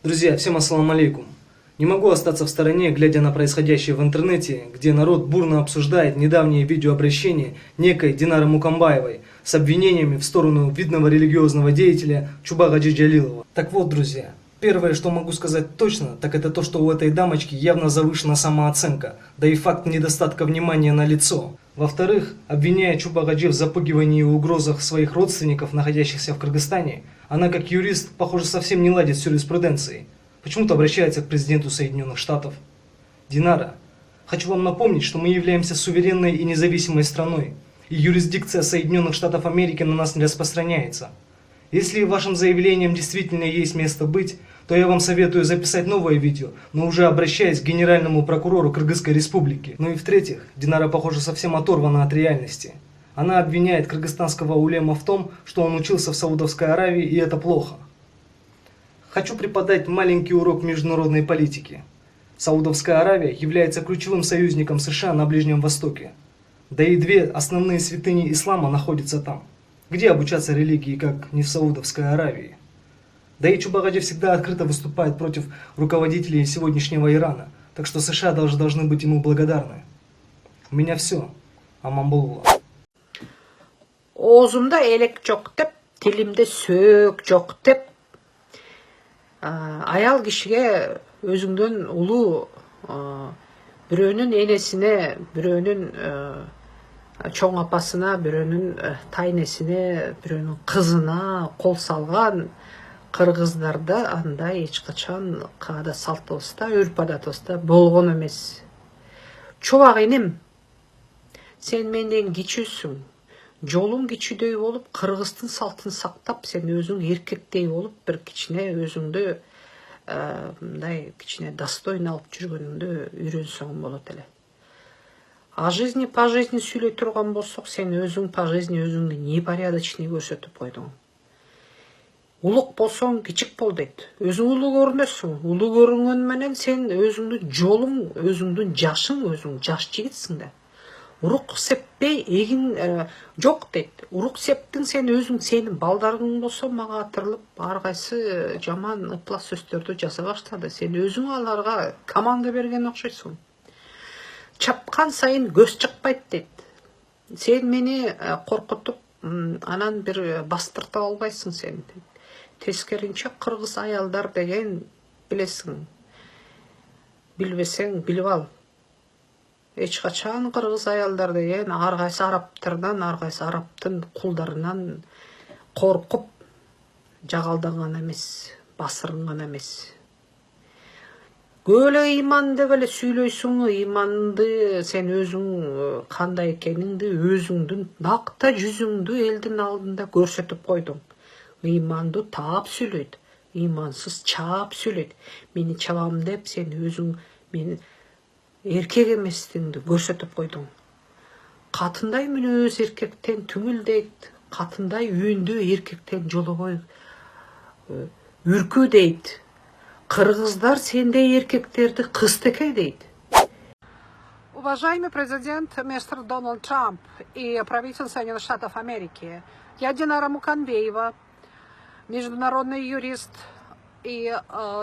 Друзья, всем ассаламу алейкум. Не могу остаться в стороне, глядя на происходящее в интернете, где народ бурно обсуждает недавнее видеообращение некой Динары Мукамбаевой с обвинениями в сторону видного религиозного деятеля Чубагаджи Джалилова. Так вот, друзья, первое, что могу сказать точно, так это то, что у этой дамочки явно завышена самооценка, да и факт недостатка внимания на лицо. Во-вторых, обвиняя Чубагаджи в запугивании и угрозах своих родственников, находящихся в Кыргызстане, она как юрист, похоже, совсем не ладит с юриспруденцией. Почему-то обращается к президенту Соединенных Штатов. Динара, хочу вам напомнить, что мы являемся суверенной и независимой страной, и юрисдикция Соединенных Штатов Америки на нас не распространяется. Если вашим заявлениям действительно есть место быть, то я вам советую записать новое видео, но уже обращаясь к генеральному прокурору Кыргызской республики. Ну и в-третьих, Динара, похоже, совсем оторвана от реальности. Она обвиняет кыргызстанского улема в том, что он учился в Саудовской Аравии, и это плохо. Хочу преподать маленький урок международной политики. Саудовская Аравия является ключевым союзником США на Ближнем Востоке. Да и две основные святыни ислама находятся там. Где обучаться религии, как не в Саудовской Аравии? Да и Чубагаджи всегда открыто выступает против руководителей сегодняшнего Ирана, так что США должны быть ему благодарны. У меня все. Аман. Оозумда элек жок деп, тилимде сөк жок деп, аял кишиге өзүңдөн улуу бирөөнүн энесине, бирөөнүн чоң апасына, бирөөнүн тайнесине, бирөөнүн кызына кол салган кыргыздарда андай эч качан каада салтыбызда, үрп адатыбызда болгон эмес. Чубак энем, сен менден кичүүсүң. Жолуң кичүүдөй болуп, Кыргыздын салтын сактап, сен өзүң эркектей болуп, бир кичине өзүңдү мындай кичине достойно алып жүргөнүңдү үйрөнсөң болот эле. А жизни по жизни сүйлөй турган болсок, сен өзүң по жизни өзүңдү непорядочный көрсөтүп койдуң. Улук болсоң кичик бол дейт. Өзүң улуу көрүнөсүң. Улуу көрүнгөн менен сен өзүңдүн жолуң, өзүңдүн жашың, өзүң жаш жигитсиң да. Урук сеппей эгин жок дейт. Урук септиң сен өзүң, сенин балдарың болсо мага атырылып, ар кайсы жаман ыплас сөздөрдү жаза баштады. Сен өзүң аларга команда берген окшойсуң. Чапкан сайын көз чыкпайт дейт. Сен мени коркутуп, анан бир бастыртып албайсың сен. Тескеринче кыргыз аялдар деген билесиң. Билбесең билип ал. Эч качан кыргыз аялдар деген ар кайсы арабтардан, ар кайсы арабтын кулдарынан коркуп жагалданган эмес, басырынган эмес. Көп эле ыйман деп эле сүйлөйсүң, ыйманды сен өзүң кандай экениңди, өзүңдүн накта жүзүңдү элдин алдында көрсөтүп койдуң. Ыйманды таап сүйлөйт, ыймансыз чаап сүйлөйт. Мени чабам деп сен өзүң мени эркек эместигиңди көрсөтүп койдуң. Катындай мүнөз эркектен түңүлдейт, катындай үйүндө эркектен жолобой үркүү дейт. Кыргыздар сендей эркектерди кызтеке дейт. Уважаемый президент мистер Дональд Трамп и правительство Соединенных Штатов Америки, я Динара Мукамбаева, международный юрист и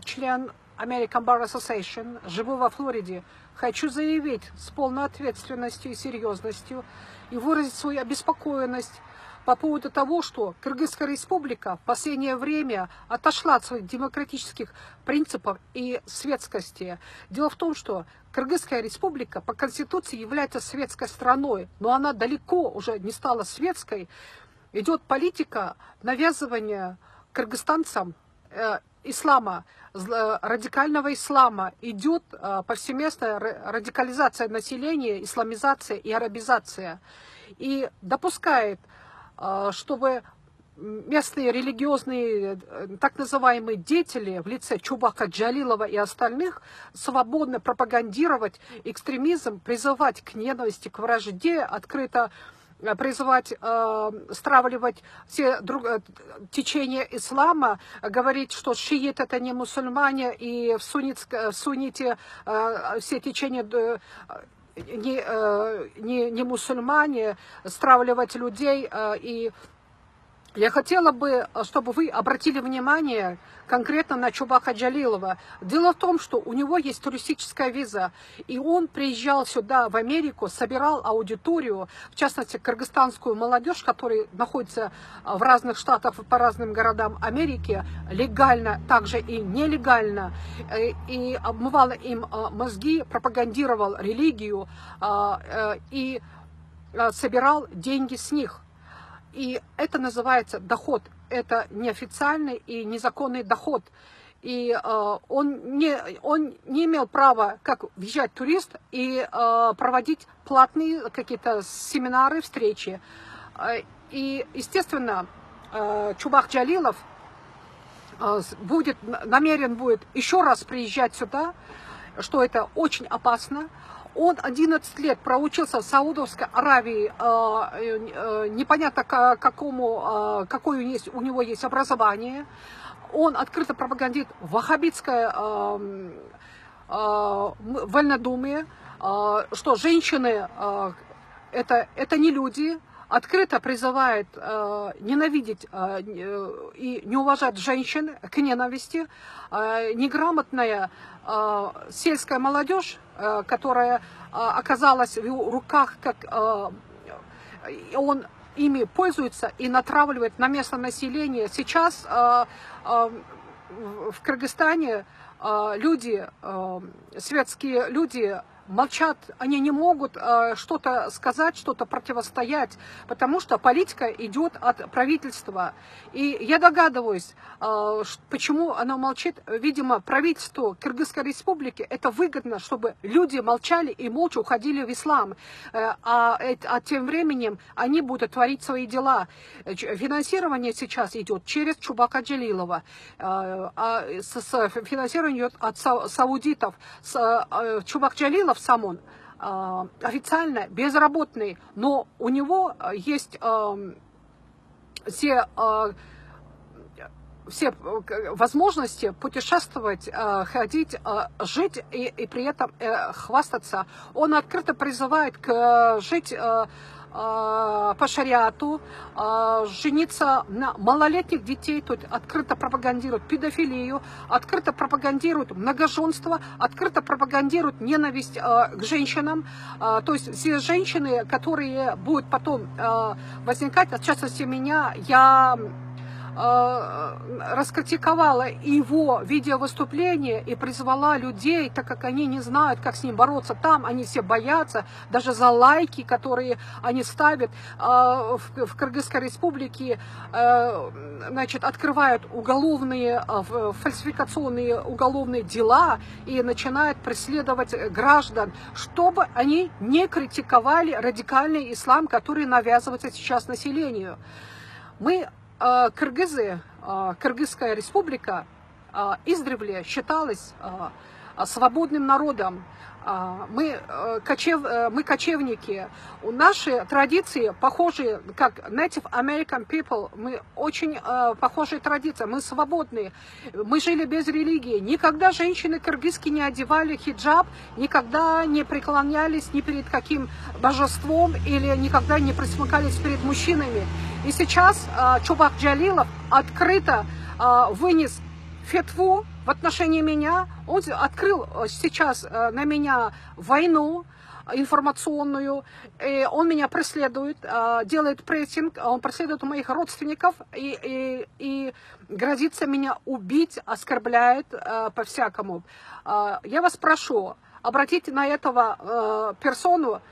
член American Bar Association, живу во Флориде. Хочу заявить с полной ответственностью и серьезностью и выразить свою обеспокоенность по поводу того, что Кыргызская республика в последнее время отошла от своих демократических принципов и светскости. Дело в том, что Кыргызская республика по конституции является светской страной, но она далеко уже не стала светской. Идет политика навязывания кыргызстанцам ислама, радикального ислама, идет повсеместная радикализация населения, исламизация и арабизация. И допускает, чтобы местные религиозные так называемые деятели в лице Чубака Джалилова и остальных свободно пропагандировать экстремизм, призывать к ненависти, к вражде, открыто призывать стравливать все течения ислама, говорить, что шиит это не мусульмане, и в сунните все течения не мусульмане, стравливать людей и Я хотела бы, чтобы вы обратили внимание конкретно на Чубака Джалилова. Дело в том, что у него есть туристическая виза, и он приезжал сюда, в Америку, собирал аудиторию, в частности, кыргызстанскую молодежь, которая находится в разных штатах, по разным городам Америки, легально, также и нелегально, и обмывал им мозги, пропагандировал религию и собирал деньги с них. И это называется доход. Это неофициальный и незаконный доход. И он не имел права, как въезжать турист, и проводить платные какие-то семинары, встречи. И, естественно, Чубак Джалилов намерен будет еще раз приезжать сюда, что это очень опасно. Он 11 лет проучился в Саудовской Аравии, непонятно какое у него есть образование. Он открыто пропагандирует ваххабитское вольнодумие, что женщины это не люди, открыто призывает ненавидеть и не уважать женщин, к ненависти. Неграмотная сельская молодежь, которая оказалась в руках, как он ими пользуется и натравливает на местное население. Сейчас в Кыргызстане люди, светские люди, молчат, они не могут что-то сказать, что-то противостоять, потому что политика идет от правительства. И я догадываюсь, почему оно молчит. Видимо, правительству Кыргызской республики это выгодно, чтобы люди молчали и молча уходили в ислам. А тем временем они будут творить свои дела. Финансирование сейчас идет через Чубака Джалилова. Финансирование идет от саудитов. Чубак Джалилов сам он официально безработный, но у него есть все возможности путешествовать, ходить, жить и при этом хвастаться. Он открыто призывает жить по шариату, жениться на малолетних детей, тут открыто пропагандирует педофилию, открыто пропагандирует многоженство, открыто пропагандирует ненависть к женщинам. То есть все женщины, которые будут потом возникать, в частности меня, я раскритиковала его видеовыступление и призвала людей, так как они не знают, как с ним бороться там, они все боятся, даже за лайки, которые они ставят в Кыргызской республике, значит, открывают уголовные, фальсификационные уголовные дела и начинают преследовать граждан, чтобы они не критиковали радикальный ислам, который навязывается сейчас населению. Мы кыргызы, Кыргызская республика издревле считалась свободным народом. Мы кочевники. Наши традиции похожи, как Native American People. Мы очень похожие традиции. Мы свободные. Мы жили без религии. Никогда женщины кыргызские не одевали хиджаб, никогда не преклонялись ни перед каким божеством или никогда не присмыкались перед мужчинами. И сейчас Чубак Джалилов открыто вынес фетву в отношении меня. Он открыл сейчас на меня войну информационную. И он меня преследует, делает прессинг, он преследует моих родственников и грозится меня убить, оскорбляет по-всякому. Я вас прошу, обратите на этого персону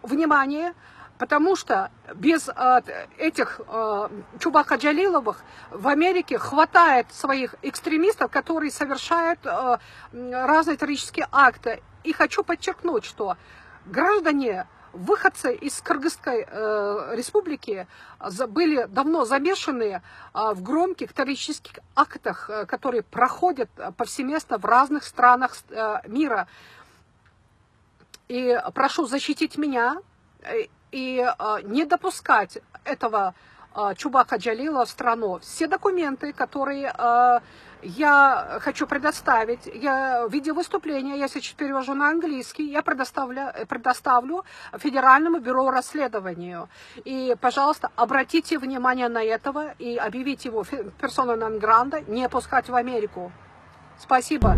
внимание, потому что без этих Чубака Джалиловых в Америке хватает своих экстремистов, которые совершают разные террористические акты. И хочу подчеркнуть, что граждане, выходцы из Кыргызской республики были давно замешаны в громких террористических актах, которые проходят повсеместно в разных странах мира. И прошу защитить меня и не допускать этого Чубака Джалила в страну. Все документы, которые я хочу предоставить, в виде выступления, я сейчас перевожу на английский, я предоставлю Федеральному бюро расследованию. И, пожалуйста, обратите внимание на этого и объявите его персона нон грата, не пускать в Америку. Спасибо.